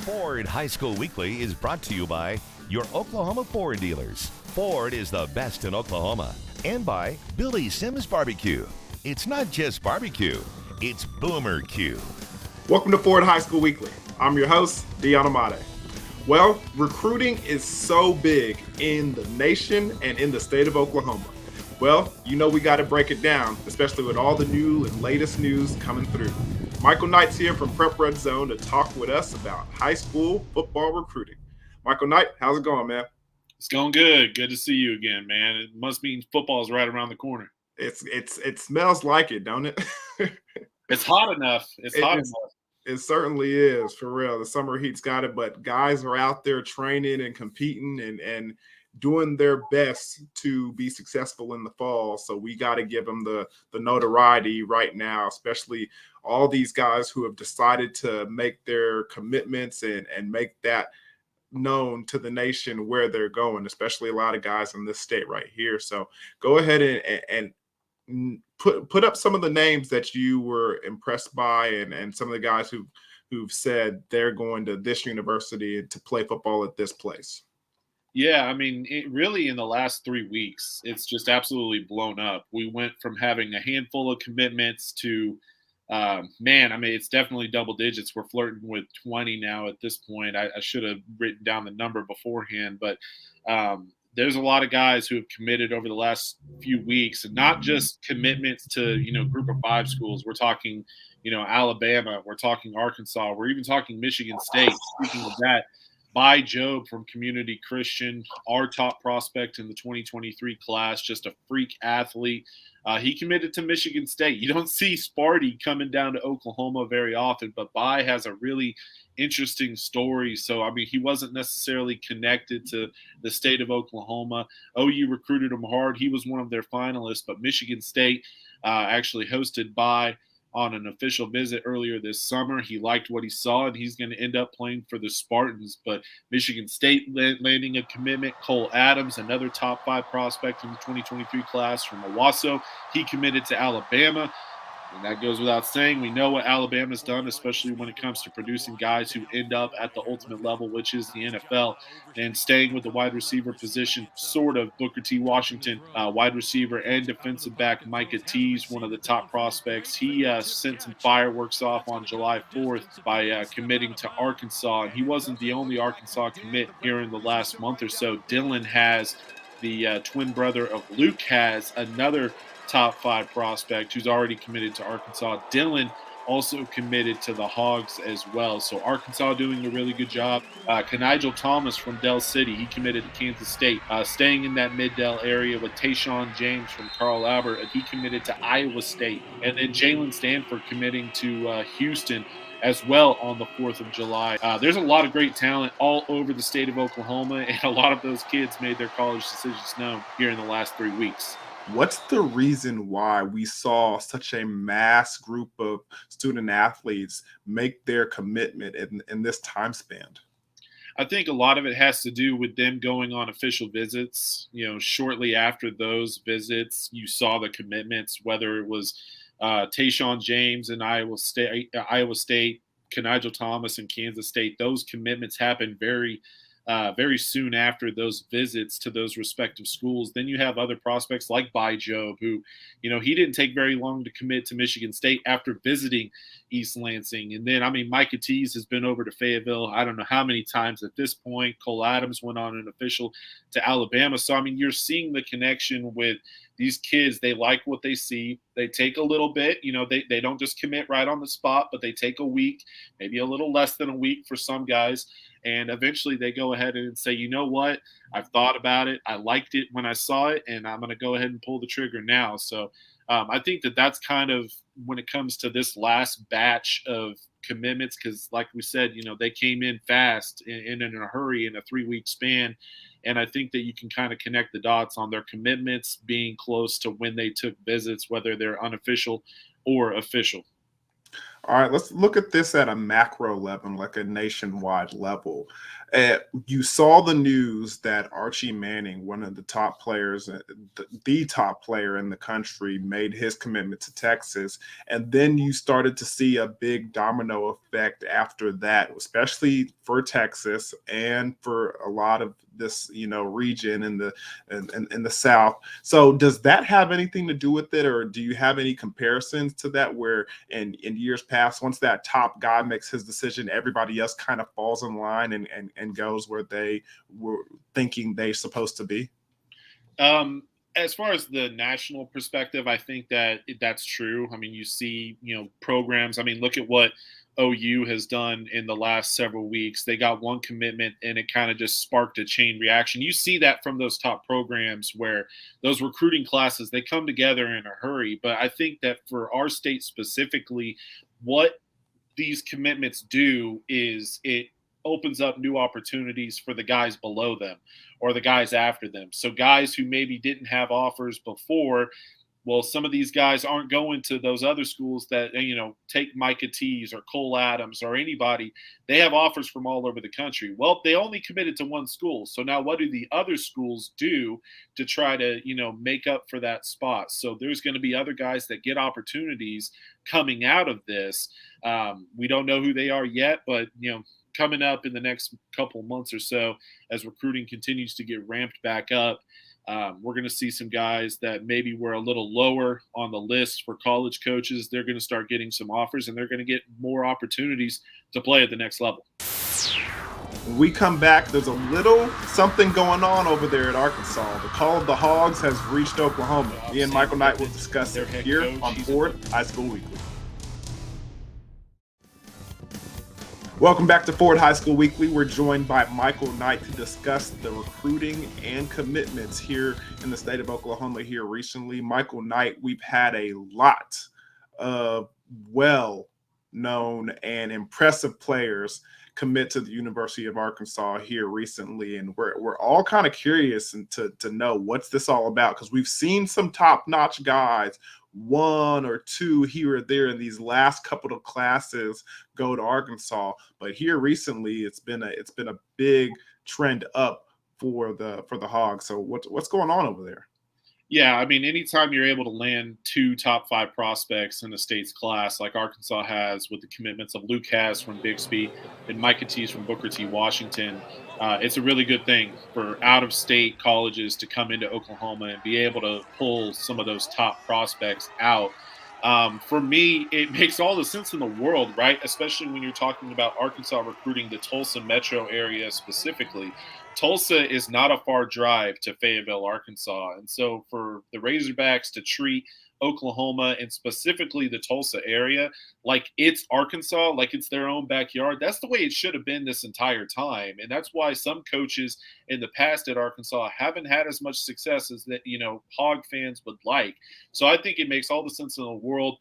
Ford High School Weekly is brought to you by your Oklahoma Ford dealers. Ford is the best in Oklahoma. And by Billy Sims Barbecue. It's not just barbecue, it's Boomer Q. Welcome to Ford High School Weekly. I'm your host, Dion Amade. Well, recruiting is so big in the nation and in the state of Oklahoma. Well, you know we got to break it down, especially with all the new and latest news coming through. Michael Knight's here from Prep Redzone to talk with us about high school football recruiting. Michael Knight, how's it going, man? It's going good. Good to see you again, man. It must mean football's right around the corner. It smells like it, don't it? It's hot enough. It's hot enough. It certainly is, for real. The summer heat's got it, but guys are out there training and competing and doing their best to be successful in the fall. So we got to give them the notoriety right now, especially all these guys who have decided to make their commitments and make that known to the nation where they're going, especially a lot of guys in this state right here. So go ahead and put up some of the names that you were impressed by and some of the guys who've said they're going to this university to play football at this place. Yeah, I mean, it really in the last 3 weeks, it's just absolutely blown up. We went from having a handful of commitments to, it's definitely double digits. We're flirting with 20 now at this point. I should have written down the number beforehand, but there's a lot of guys who have committed over the last few weeks, and not just commitments to, group of five schools. We're talking, Alabama. We're talking Arkansas. We're even talking Michigan State. Speaking of that, By Job from Community Christian, our top prospect in the 2023 class, just a freak athlete. He committed to Michigan State. You don't see Sparty coming down to Oklahoma very often, but By has a really interesting story. So, I mean, he wasn't necessarily connected to the state of Oklahoma. OU recruited him hard. He was one of their finalists, but Michigan State actually hosted By on an official visit earlier this summer. He liked what he saw, and he's going to end up playing for the Spartans. But Michigan State landing a commitment. Cole Adams, another top 5 prospect in the 2023 class from Owasso, he committed to Alabama. And that goes without saying. We know what Alabama's done, especially when it comes to producing guys who end up at the ultimate level, which is the NFL. And staying with the wide receiver position, sort of, Booker T. Washington, wide receiver and defensive back Micah Tees, one of the top prospects. He sent some fireworks off on July 4th by committing to Arkansas. And he wasn't the only Arkansas commit here in the last month or so. Dylan has, the twin brother of Luke, has another top 5 prospect who's already committed to Arkansas. Dylan also committed to the Hogs as well. So Arkansas doing a really good job. Kenigel Thomas from Del City, he committed to Kansas State. Staying in that Mid-Del area with Tayshawn James from Carl Albert, he committed to Iowa State. And then Jalen Stanford committing to Houston as well on the 4th of July. There's a lot of great talent all over the state of Oklahoma, and a lot of those kids made their college decisions known here in the last 3 weeks. What's the reason why we saw such a mass group of student athletes make their commitment in this time span? I think a lot of it has to do with them going on official visits. Shortly after those visits, you saw the commitments, whether it was Tayshawn James in Iowa State, Kenigel Thomas in Kansas State. Those commitments happened very soon after those visits to those respective schools. Then you have other prospects like By Job, who, he didn't take very long to commit to Michigan State after visiting East Lansing. And then, Micah Tees has been over to Fayetteville I don't know how many times at this point. Cole Adams went on an official to Alabama. So, you're seeing the connection with these kids. They like what they see. They take a little bit, they don't just commit right on the spot, but they take a week, maybe a little less than a week for some guys. And eventually they go ahead and say, you know what, I've thought about it. I liked it when I saw it, and I'm going to go ahead and pull the trigger now. So I think that's kind of when it comes to this last batch of commitments, because like we said, they came in fast and in a hurry in a 3-week span. And I think that you can kind of connect the dots on their commitments being close to when they took visits, whether they're unofficial or official. All right, let's look at this at a macro level, like a nationwide level. You saw the news that Archie Manning, one of the top players, the top player in the country, made his commitment to Texas. And then you started to see a big domino effect after that, especially for Texas and for a lot of this, region in the South. So does that have anything to do with it, or do you have any comparisons to that where in years past, once that top guy makes his decision, everybody else kind of falls in line and goes where they were thinking they're supposed to be? As far as the national perspective, I think that that's true. I mean, you see, programs. I mean, look at what OU has done in the last several weeks. They got one commitment and it kind of just sparked a chain reaction. You see that from those top programs where those recruiting classes, they come together in a hurry. But I think that for our state specifically, what these commitments do is it opens up new opportunities for the guys below them or the guys after them. So guys who maybe didn't have offers before, well, some of these guys aren't going to those other schools that, take Micah Tees or Cole Adams or anybody. They have offers from all over the country. Well, they only committed to one school. So now what do the other schools do to try to, make up for that spot? So there's going to be other guys that get opportunities coming out of this. We don't know who they are yet, but, coming up in the next couple months or so, as recruiting continues to get ramped back up, we're going to see some guys that maybe were a little lower on the list for college coaches. They're going to start getting some offers, and they're going to get more opportunities to play at the next level. When we come back, there's a little something going on over there at Arkansas. The call of the Hogs has reached Oklahoma. Me and Michael Knight will discuss it here on Ford High School Weekly. Welcome back to Ford High School Weekly. We're joined by Michael Knight to discuss the recruiting and commitments here in the state of Oklahoma here recently. Michael Knight, we've had a lot of well-known and impressive players commit to the University of Arkansas here recently, and we're all kind of curious to know what's this all about, because we've seen some top-notch guys, one or two here or there in these last couple of classes go to Arkansas, but here recently it's been a big trend up for the Hogs. So what's going on over there? Yeah, I mean, anytime you're able to land two top 5 prospects in the state's class, like Arkansas has with the commitments of Luke Haas from Bixby and Micah Tees from Booker T. Washington, it's a really good thing for out-of-state colleges to come into Oklahoma and be able to pull some of those top prospects out. For me, it makes all the sense in the world, right? Especially when you're talking about Arkansas recruiting the Tulsa metro area specifically. Tulsa is not a far drive to Fayetteville, Arkansas. And so for the Razorbacks to treat Oklahoma and specifically the Tulsa area like it's Arkansas, like it's their own backyard, that's the way it should have been this entire time. And that's why some coaches in the past at Arkansas haven't had as much success as that, Hog fans would like. So I think it makes all the sense in the world.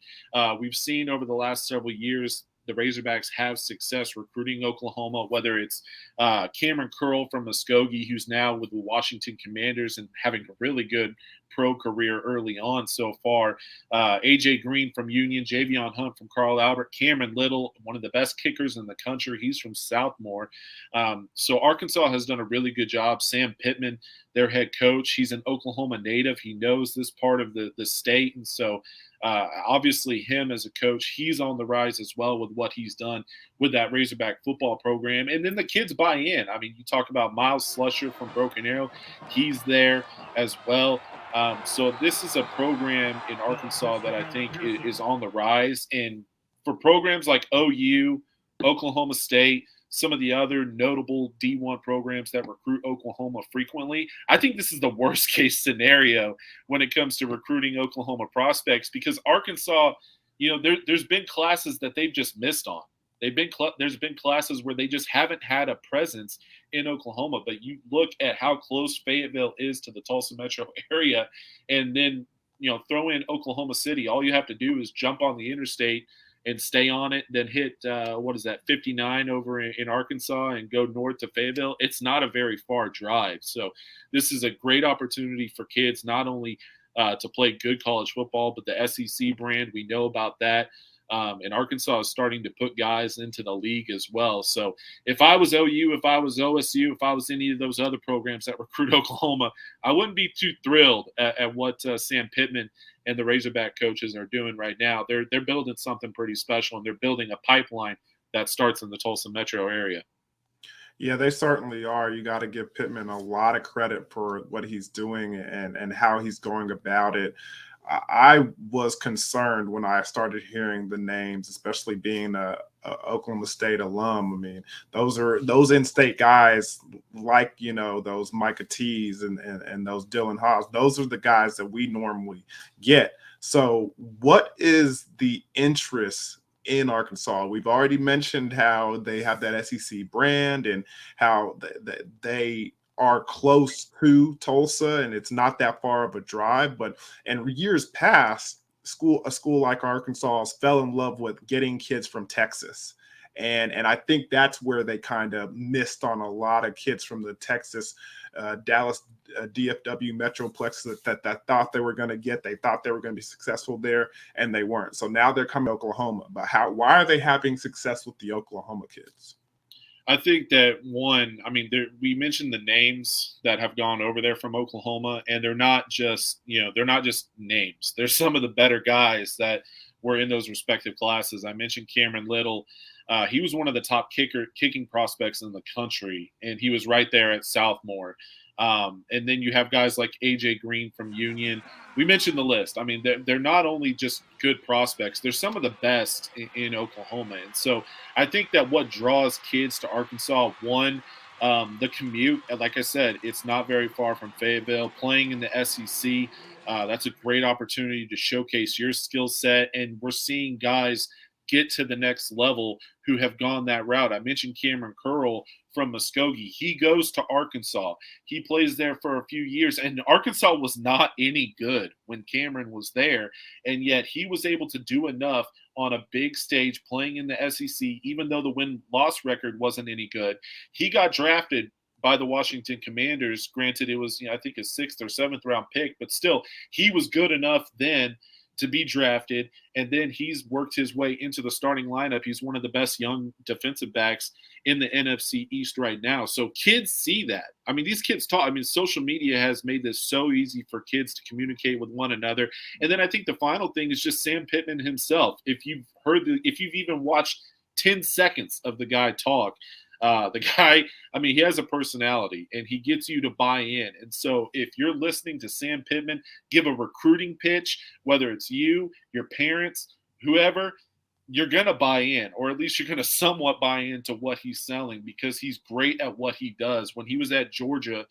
We've seen over the last several years the Razorbacks have success recruiting Oklahoma, whether it's Cameron Curl from Muskogee, who's now with the Washington Commanders and having a really good pro career early on so far. AJ Green from Union, Javion Hunt from Carl Albert, Cameron Little, one of the best kickers in the country. He's from Southmore. So Arkansas has done a really good job. Sam Pittman, their head coach, he's an Oklahoma native. He knows this part of the state. And so obviously him as a coach, he's on the rise as well with what he's done with that Razorback football program. And then the kids buy in. I mean, you talk about Miles Slusher from Broken Arrow. He's there as well. So this is a program in Arkansas that I think is on the rise. And for programs like OU, Oklahoma State, some of the other notable D1 programs that recruit Oklahoma frequently, I think this is the worst case scenario when it comes to recruiting Oklahoma prospects, because Arkansas, there's been classes that they've just missed on. There's been classes where they just haven't had a presence in Oklahoma. But you look at how close Fayetteville is to the Tulsa metro area, and then throw in Oklahoma City. All you have to do is jump on the interstate and stay on it, then hit 59 over in Arkansas and go north to Fayetteville. It's not a very far drive. So this is a great opportunity for kids not only to play good college football, but the SEC brand, we know about that. And Arkansas is starting to put guys into the league as well. So if I was OU, if I was OSU, if I was any of those other programs that recruit Oklahoma, I wouldn't be too thrilled at what Sam Pittman and the Razorback coaches are doing right now. They're building something pretty special, and they're building a pipeline that starts in the Tulsa metro area. Yeah, they certainly are. You got to give Pittman a lot of credit for what he's doing and how he's going about it. I was concerned when I started hearing the names, especially being a Oklahoma State alum. I mean, those in-state guys like, those Micah Tees and those Dylan Haas. Those are the guys that we normally get. So what is the interest in Arkansas? We've already mentioned how they have that SEC brand and how they are close to Tulsa, and it's not that far of a drive. But in years past, a school like Arkansas fell in love with getting kids from Texas. And I think that's where they kind of missed on a lot of kids from the Texas, Dallas, DFW Metroplex that thought they were going to get. They thought they were going to be successful there, and they weren't. So now they're coming to Oklahoma. But why are they having success with the Oklahoma kids? I think that we mentioned the names that have gone over there from Oklahoma, and they're not just names. They're some of the better guys that were in those respective classes. I mentioned Cameron Little. He was one of the top kicking prospects in the country, and he was right there at Southmore. And then you have guys like AJ Green from Union. We mentioned the list. I mean, they're not only just good prospects, they're some of the best in Oklahoma. And so I think that what draws kids to Arkansas, one, the commute. Like I said, it's not very far from Fayetteville. Playing in the SEC, that's a great opportunity to showcase your skill set. And we're seeing guys get to the next level who have gone that route. I mentioned Cameron Curl from Muskogee. He goes to Arkansas. He plays there for a few years, and Arkansas was not any good when Cameron was there, and yet he was able to do enough on a big stage playing in the SEC, even though the win-loss record wasn't any good. He got drafted by the Washington Commanders. Granted, it was, I think, a 6th or 7th round pick, but still, he was good enough then to be drafted, and then he's worked his way into the starting lineup. He's one of the best young defensive backs in the NFC East right now. So kids see that. I mean, these kids talk. I mean, social media has made this so easy for kids to communicate with one another. And then I think the final thing is just Sam Pittman himself. If you've even watched 10 seconds of the guy talk, the guy, I mean, he has a personality and he gets you to buy in. And so if you're listening to Sam Pittman give a recruiting pitch, whether it's you, your parents, whoever, you're going to buy in, or at least you're going to somewhat buy into what he's selling, because he's great at what he does. When he was at Georgia,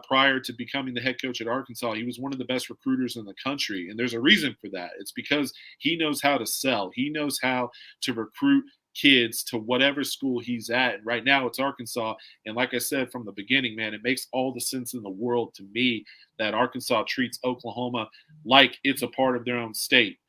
prior to becoming the head coach at Arkansas, he was one of the best recruiters in the country. And there's a reason for that. It's because he knows how to sell. He knows how to recruit kids to whatever school he's at. And right now it's Arkansas. And like I said from the beginning, man, it makes all the sense in the world to me that Arkansas treats Oklahoma like it's a part of their own state.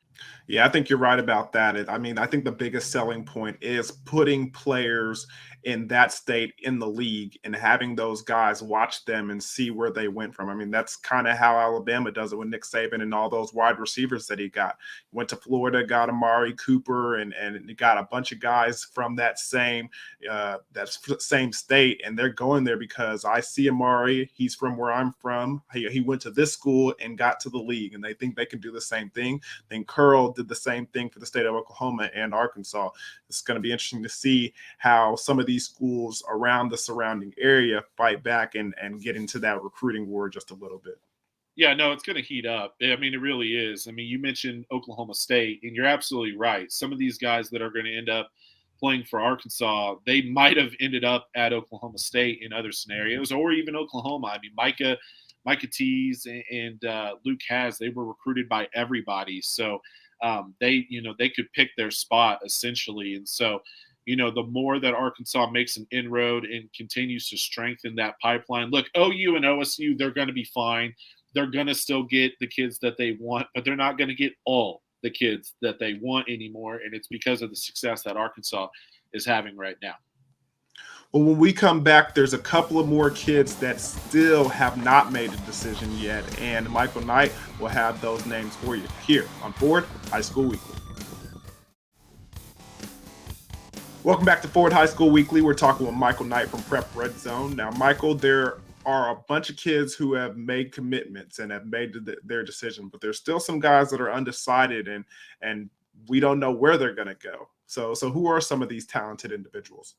Yeah, I think you're right about that. I mean, I think the biggest selling point is putting players in that state in the league and having those guys watch them and see where they went from. I mean, that's kind of how Alabama does it with Nick Saban and all those wide receivers that he got. Went to Florida, got Amari Cooper, and got a bunch of guys from that same state, and they're going there because I see Amari. He's from where I'm from. He went to this school and got to the league, and they think they can do the same thing. Then Curl did the same thing for the state of Oklahoma and Arkansas. It's going to be interesting to see how some of these schools around the surrounding area fight back and get into that recruiting war just a little bit. Yeah, no, it's going to heat up. I mean, it really is. I mean, you mentioned Oklahoma State, and you're absolutely right. Some of these guys that are going to end up playing for Arkansas, they might have ended up at Oklahoma State in other scenarios, or even Oklahoma. I mean, Micah Tees and Luke Haas, they were recruited by everybody. So they could pick their spot essentially. And so, the more that Arkansas makes an inroad and continues to strengthen that pipeline, look, OU and OSU, they're going to be fine. They're going to still get the kids that they want, but they're not going to get all the kids that they want anymore. And it's because of the success that Arkansas is having right now. Well, when we come back, there's a couple of more kids that still have not made a decision yet, and Michael Knight will have those names for you here on Ford High School Weekly. Welcome back to Ford High School Weekly. We're talking with Michael Knight from Prep Redzone. Now, Michael, there are a bunch of kids who have made commitments and have made their decision, but there's still some guys that are undecided and we don't know where they're going to go. So who are some of these talented individuals?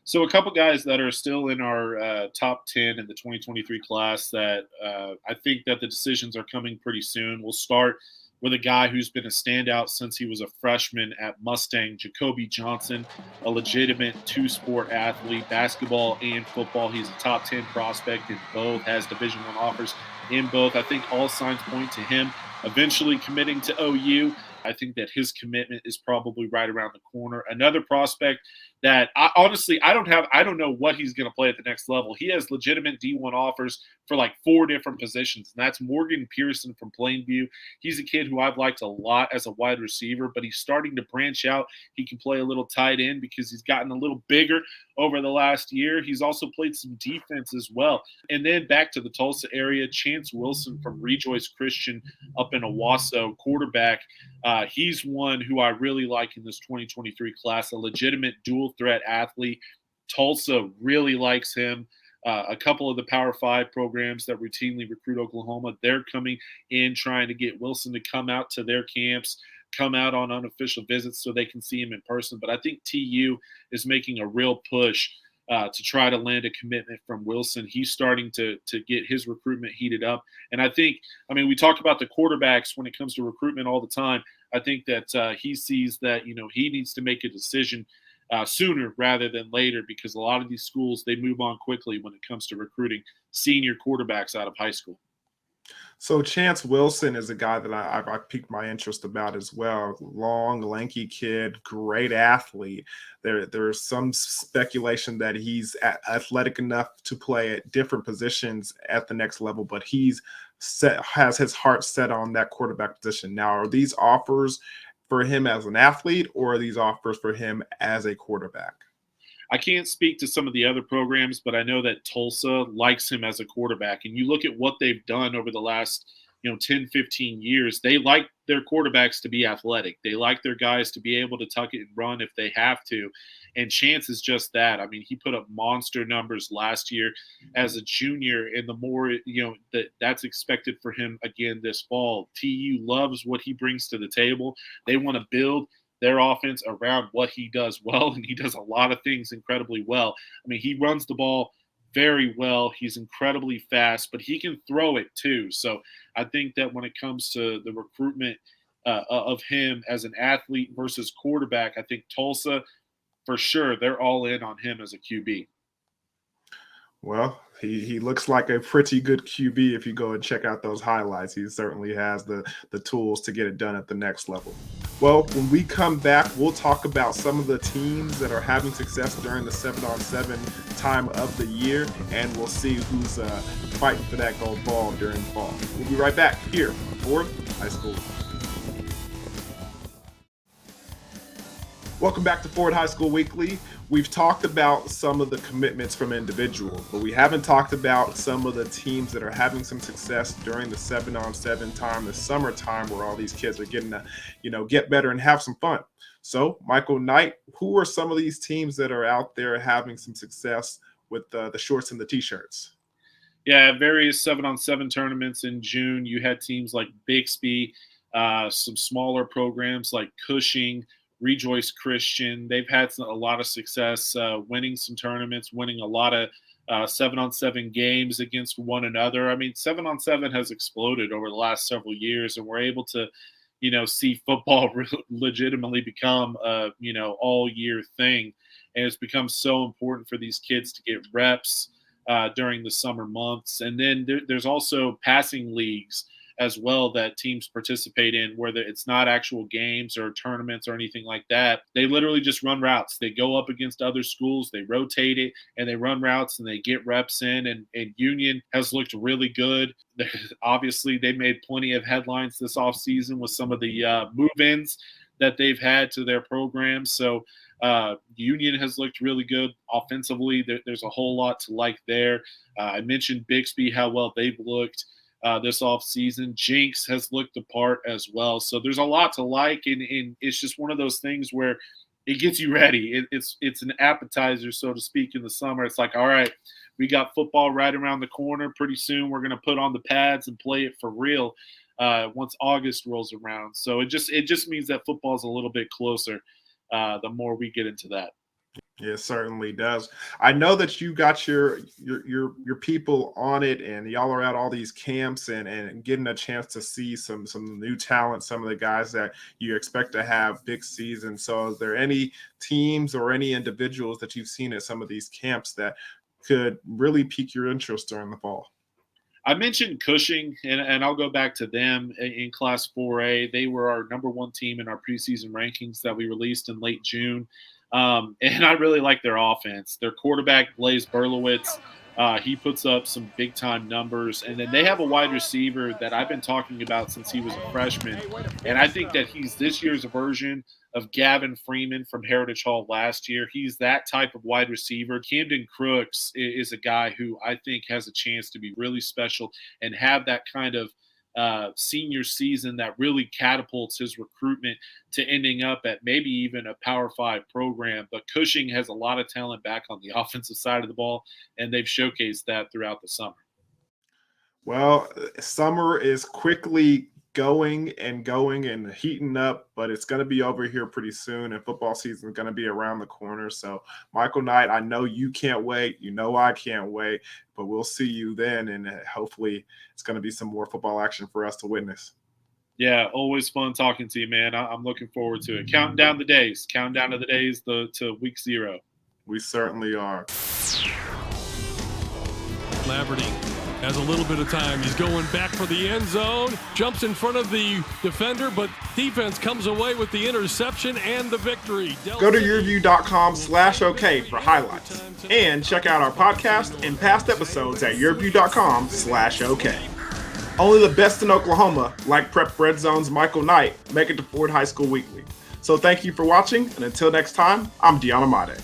So a couple guys that are still in our top 10 in the 2023 class that I think that the decisions are coming pretty soon. We'll start with a guy who's been a standout since he was a freshman at Mustang, Jacoby Johnson, a legitimate two-sport athlete, basketball and football. He's a top 10 prospect in both, has Division I offers in both. I think all signs point to him eventually committing to OU. I think that his commitment is probably right around the corner. Another prospect that I don't know what he's going to play at the next level. He has legitimate D1 offers for like 4 different positions, and that's Morgan Pearson from Plainview. He's a kid who I've liked a lot as a wide receiver, but he's starting to branch out. He can play a little tight end because he's gotten a little bigger over the last year. He's also played some defense as well. And then back to the Tulsa area, Chance Wilson from Rejoice Christian up in Owasso, quarterback. He's one who I really like in this 2023 class, a legitimate dual threat athlete. Tulsa really likes him. A couple of the Power 5 programs that routinely recruit Oklahoma, they're coming in trying to get Wilson to come out to their camps, come out on unofficial visits so they can see him in person. But I think TU is making a real push to try to land a commitment from Wilson. He's starting to get his recruitment heated up. And I think, we talk about the quarterbacks when it comes to recruitment all the time. I think that he sees that, he needs to make a decision sooner rather than later, because a lot of these schools, they move on quickly when it comes to recruiting senior quarterbacks out of high school. So Chance Wilson is a guy that I piqued my interest about as well. Long, lanky kid, great athlete. There's some speculation that he's athletic enough to play at different positions at the next level, but has his heart set on that quarterback position. Now, are these offers for him as an athlete, or are these offers for him as a quarterback? I can't speak to some of the other programs, but I know that Tulsa likes him as a quarterback. And you look at what they've done over the last, 10, 15 years, they like their quarterbacks to be athletic. They like their guys to be able to tuck it and run if they have to. And Chance is just that. He put up monster numbers last year as a junior, and the more, that's expected for him again this fall. TU loves what he brings to the table. They want to build their offense around what he does well, and he does a lot of things incredibly well. He runs the ball very well. He's incredibly fast, but he can throw it too. So I think that when it comes to the recruitment of him as an athlete versus quarterback, I think Tulsa, for sure, they're all in on him as a QB. Well, he looks like a pretty good QB if you go and check out those highlights. He certainly has the tools to get it done at the next level. Well, when we come back, we'll talk about some of the teams that are having success during the 7-on-7 time of the year, and we'll see who's fighting for that gold ball during the fall. We'll be right back here on Ford High School. Welcome back to Ford High School Weekly. We've talked about some of the commitments from individuals, but we haven't talked about some of the teams that are having some success during the 7-on-7 time, the summertime, where all these kids are getting to, get better and have some fun. So, Michael Knight, who are some of these teams that are out there having some success with the shorts and the t-shirts? Yeah, various 7-on-7 tournaments in June. You had teams like Bixby, some smaller programs like Cushing, Rejoice Christian. They've had a lot of success winning some tournaments, winning a lot of 7-on-7 games against one another. 7-on-7 has exploded over the last several years, and we're able to, see football legitimately become a, all year thing. And it's become so important for these kids to get reps during the summer months. And then there's also passing leagues as well that teams participate in, where it's not actual games or tournaments or anything like that. They literally just run routes. They go up against other schools, they rotate it, and they run routes and they get reps in. And Union has looked really good. Obviously, they made plenty of headlines this offseason with some of the move-ins that they've had to their program. So Union has looked really good offensively. There's a whole lot to like there. I mentioned Bixby, how well they've looked this offseason. Jinx has looked the part as well. So there's a lot to like, and it's just one of those things where it gets you ready. It's an appetizer, so to speak, in the summer. It's like, all right, we got football right around the corner. Pretty soon we're going to put on the pads and play it for real once August rolls around. So it just means that football is a little bit closer the more we get into that. It certainly does. I know that you got your people on it, and y'all are at all these camps and getting a chance to see some new talent, some of the guys that you expect to have big seasons. So is there any teams or any individuals that you've seen at some of these camps that could really pique your interest during the fall? I mentioned Cushing, and I'll go back to them in Class 4A. They were our number 1 team in our preseason rankings that we released in late June. And I really like their offense. Their quarterback, Blaze Berlowitz, he puts up some big-time numbers. And then they have a wide receiver that I've been talking about since he was a freshman. And I think that he's this year's version of Gavin Freeman from Heritage Hall last year. He's that type of wide receiver. Camden Crooks is a guy who I think has a chance to be really special and have that kind of senior season that really catapults his recruitment to ending up at maybe even a Power 5 program. But Cushing has a lot of talent back on the offensive side of the ball, and they've showcased that throughout the summer. Well, summer is quickly going and heating up, but it's going to be over here pretty soon, and football season is going to be around the corner. So Michael Knight, I know you can't wait, I can't wait, but we'll see you then, and hopefully it's going to be some more football action for us to witness. Yeah, always fun talking to you, man. I'm looking forward to it. Counting down to the days to week 0. We certainly are. Laverty has a little bit of time. He's going back for the end zone, jumps in front of the defender, but defense comes away with the interception and the victory. Go to YurView.com/OK for highlights, and check out our podcast and past episodes at YurView.com/OK. Only the best in Oklahoma, like Prep Redzone's Michael Knight, make it to Ford High School Weekly. So thank you for watching, and until next time, I'm Deanna Mate.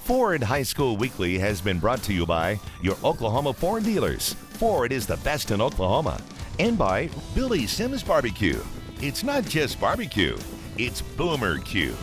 Ford High School Weekly has been brought to you by your Oklahoma Ford dealers. Ford is the best in Oklahoma. And by Billy Sims Barbecue. It's not just barbecue, it's Boomer Q.